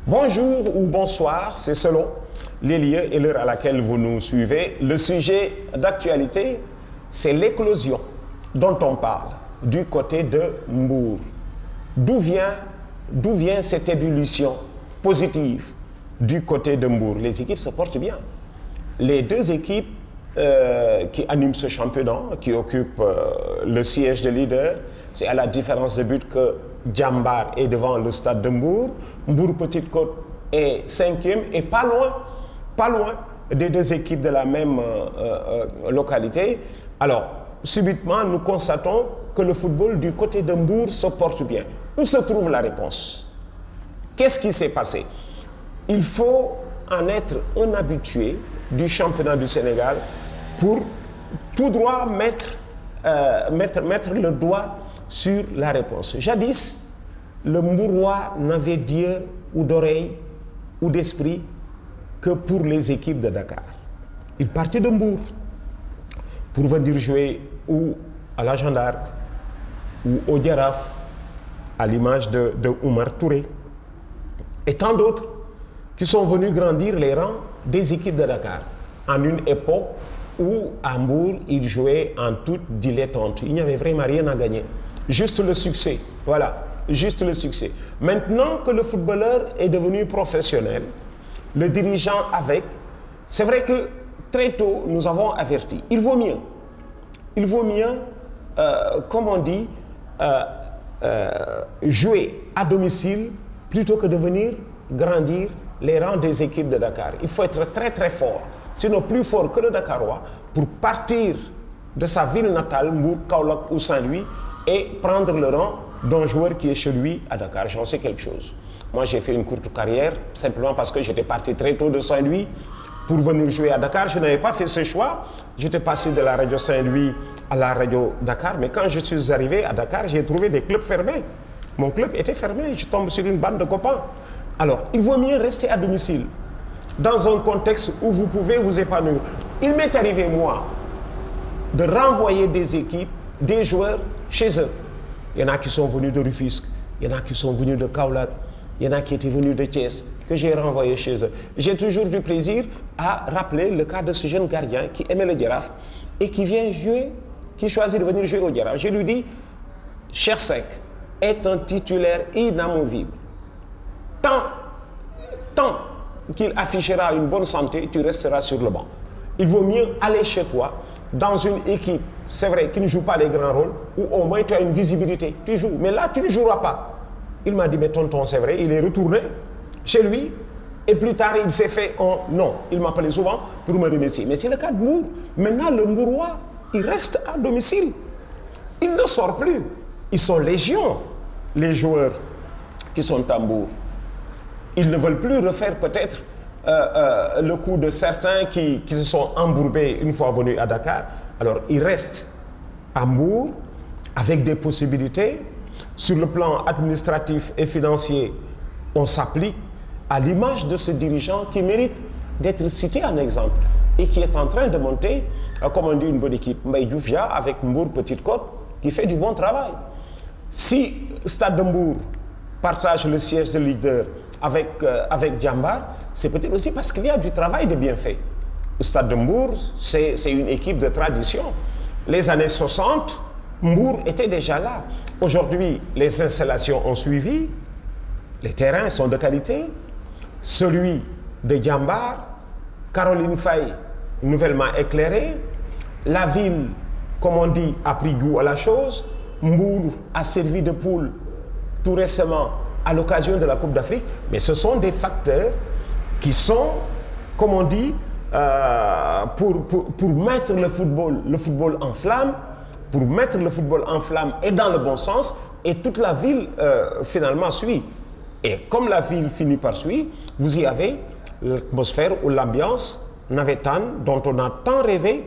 Bonjour ou bonsoir, c'est selon les lieux et l'heure à laquelle vous nous suivez. Le sujet d'actualité, c'est l'éclosion dont on parle du côté de Mbour. D'où vient cette ébullition positive du côté de Mbour? Les équipes se portent bien. Les deux équipes qui animent ce championnat, qui occupent le siège de leader, c'est à la différence de but que Djambar est devant le stade de Mbour. Mbour Petite Côte est 5e et pas loin des deux équipes de la même localité. Alors, subitement, nous constatons que le football du côté de Mbour se porte bien. Où se trouve la réponse? Qu'est-ce qui s'est passé? Il faut en être un habitué du championnat du Sénégal pour tout droit mettre le doigt sur la réponse. Jadis, le Mbourois n'avait d'yeux ou d'oreilles ou d'esprit que pour les équipes de Dakar. Il partait de Mbour pour venir jouer ou à la Jeanne d'Arc ou au Djaraf, à l'image de Oumar Touré, et tant d'autres qui sont venus grandir les rangs des équipes de Dakar en une époque où à Mbour, ils jouaient en toute dilettante. Il n'y avait vraiment rien à gagner. Juste le succès. Voilà, juste le succès. Maintenant que le footballeur est devenu professionnel, le dirigeant avec, c'est vrai que très tôt, nous avons averti. Il vaut mieux, comme on dit, jouer à domicile plutôt que de venir grandir les rangs des équipes de Dakar. Il faut être très très fort, sinon plus fort que le Dakarois, pour partir de sa ville natale, Mbour, Kaolack ou Saint-Louis, et prendre le rang d'un joueur qui est chez lui à Dakar. J'en sais quelque chose. Moi, j'ai fait une courte carrière, simplement parce que j'étais parti très tôt de Saint-Louis pour venir jouer à Dakar. Je n'avais pas fait ce choix. J'étais passé de la radio Saint-Louis à la radio Dakar. Mais quand je suis arrivé à Dakar, j'ai trouvé des clubs fermés. Mon club était fermé. Je tombe sur une bande de copains. Alors, il vaut mieux rester à domicile, dans un contexte où vous pouvez vous épanouir. Il m'est arrivé, moi, de renvoyer des équipes, des joueurs chez eux. Il y en a qui sont venus de Rufisque, il y en a qui sont venus de Kaolack, il y en a qui étaient venus de Thiès, que j'ai renvoyés chez eux. J'ai toujours du plaisir à rappeler le cas de ce jeune gardien qui aimait le Djaraf et qui vient jouer, qui choisit de venir jouer au Djaraf. Je lui dis, Chersek est un titulaire inamovible. Tant qu'il affichera une bonne santé, tu resteras sur le banc. Il vaut mieux aller chez toi, dans une équipe, c'est vrai, qui ne joue pas les grands rôles, où au moins tu as une visibilité. Tu joues, mais là, tu ne joueras pas. Il m'a dit, mais tonton, c'est vrai, il est retourné chez lui, et plus tard, il s'est fait un non. Il m'appelait souvent pour me remercier. Mais c'est le cas de Mbour. Maintenant, le Mbourois, il reste à domicile. Il ne sort plus. Ils sont légion, les joueurs qui sont à Mbour. Ils ne veulent plus refaire peut-être le coup de certains qui se sont embourbés une fois venus à Dakar. Alors, ils restent à Mbour avec des possibilités. Sur le plan administratif et financier, on s'applique à l'image de ce dirigeant qui mérite d'être cité en exemple et qui est en train de monter, comme on dit, une bonne équipe. Mbaye Diouf avec Mbour Petite Côte qui fait du bon travail. Si Stade de Mbour partage le siège de leader avec Djambar, c'est peut-être aussi parce qu'il y a du travail de bien fait. Le Stade de Mbour, c'est une équipe de tradition. Les années 60, Mbour était déjà là. Aujourd'hui, les installations ont suivi, les terrains sont de qualité. Celui de Djambar, Caroline Faye, nouvellement éclairée. La ville, comme on dit, a pris goût à la chose. Mbour a servi de poule tout récemment à l'occasion de la Coupe d'Afrique, mais ce sont des facteurs qui sont, comme on dit, pour mettre le football en flamme, et dans le bon sens, et toute la ville finalement suit. Et comme la ville finit par suivre, vous y avez l'atmosphère ou l'ambiance navétane dont on a tant rêvé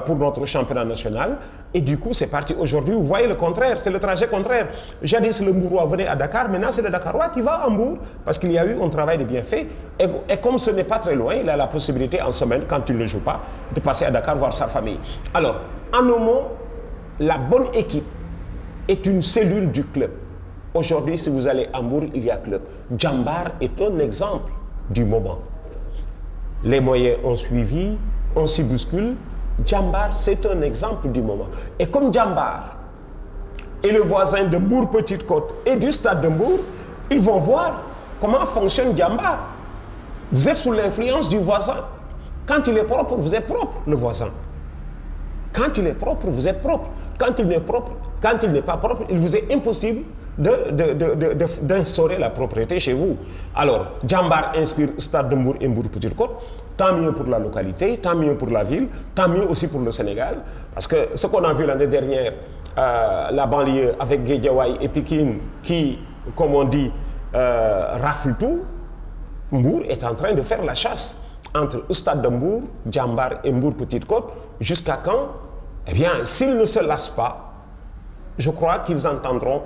pour notre championnat national. Et du coup, c'est parti. Aujourd'hui, vous voyez le contraire, c'est le trajet contraire. Jadis, le Mbourois venait à Dakar, maintenant c'est le Dakarois qui va à Mbour, parce qu'il y a eu un travail de bien fait. Et comme ce n'est pas très loin, il a la possibilité en semaine, quand il ne joue pas, de passer à Dakar voir sa famille. Alors, en un mot, la bonne équipe est une cellule du club. Aujourd'hui, si vous allez à Mbour, il y a club. Jambar est un exemple du moment. Les moyens ont suivi, on s'y bouscule. Jambar, c'est un exemple du moment. Et comme Jambar est le voisin de Mbour Petite Côte et du stade de Mbour, ils vont voir comment fonctionne Jambar. Vous êtes sous l'influence du voisin. Quand il est propre, vous êtes propre, le voisin. Quand il est propre, vous êtes propre. Quand il n'est propre, quand il n'est pas propre, il vous est impossible d'instaurer la propriété chez vous. Alors, Jambar inspire Stade de Mbour et Mbour Petite Côte. Tant mieux pour la localité, tant mieux pour la ville, tant mieux aussi pour le Sénégal. Parce que ce qu'on a vu l'année dernière, la banlieue avec Guédiawaye et Pikine, qui, comme on dit, rafle tout, Mbour est en train de faire la chasse entre Stade de Mbour, Jambar et Mbour Petite Côte. Jusqu'à quand? Eh bien, s'ils ne se lassent pas, je crois qu'ils entendront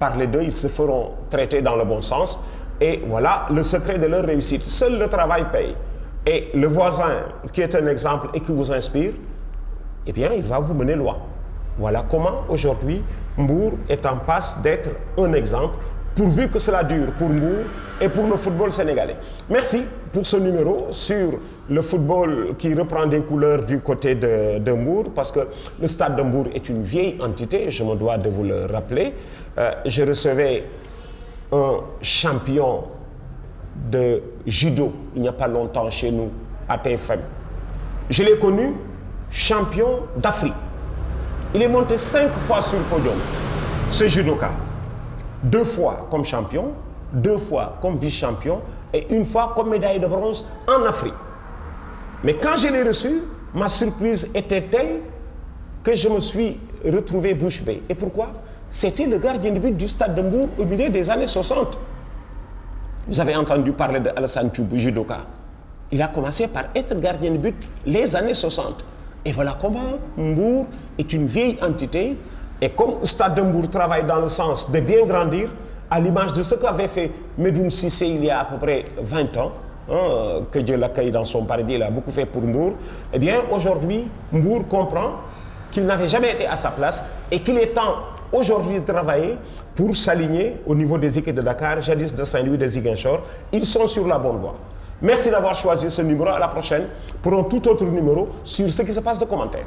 parler d'eux, ils se feront traiter dans le bon sens. Et voilà le secret de leur réussite. Seul le travail paye. Et le voisin qui est un exemple et qui vous inspire, eh bien, il va vous mener loin. Voilà comment aujourd'hui Mbour est en passe d'être un exemple, pourvu que cela dure pour Mbour et pour le football sénégalais. Merci pour ce numéro sur le football qui reprend des couleurs du côté de Mbour, parce que le stade de Mbour est une vieille entité, je me dois de vous le rappeler. Je recevais un champion de judo il n'y a pas longtemps chez nous à TFM. Je l'ai connu champion d'Afrique. Il est monté 5 fois sur le podium, ce judoka. 2 fois comme champion, 2 fois comme vice-champion et 1 fois comme médaille de bronze en Afrique. Mais quand je l'ai reçu, ma surprise était telle que je me suis retrouvé bouche bée. Et pourquoi? C'était le gardien de but du stade de Mbour au milieu des années 60. Vous avez entendu parler de Alassane Thioub, judoka. Il a commencé par être gardien de but les années 60. Et voilà comment Mbour est une vieille entité. Et comme Stade de Mbour travaille dans le sens de bien grandir, à l'image de ce qu'avait fait Medoune Cissé il y a à peu près 20 ans, que Dieu l'accueille dans son paradis, il a beaucoup fait pour Mbour, eh bien aujourd'hui, Mbour comprend qu'il n'avait jamais été à sa place et qu'il est temps aujourd'hui de travailler pour s'aligner au niveau des équipes de Dakar, jadis de Saint-Louis, de Ziguinchor. Ils sont sur la bonne voie. Merci d'avoir choisi ce numéro. À la prochaine pour un tout autre numéro sur ce qui se passe de commentaires.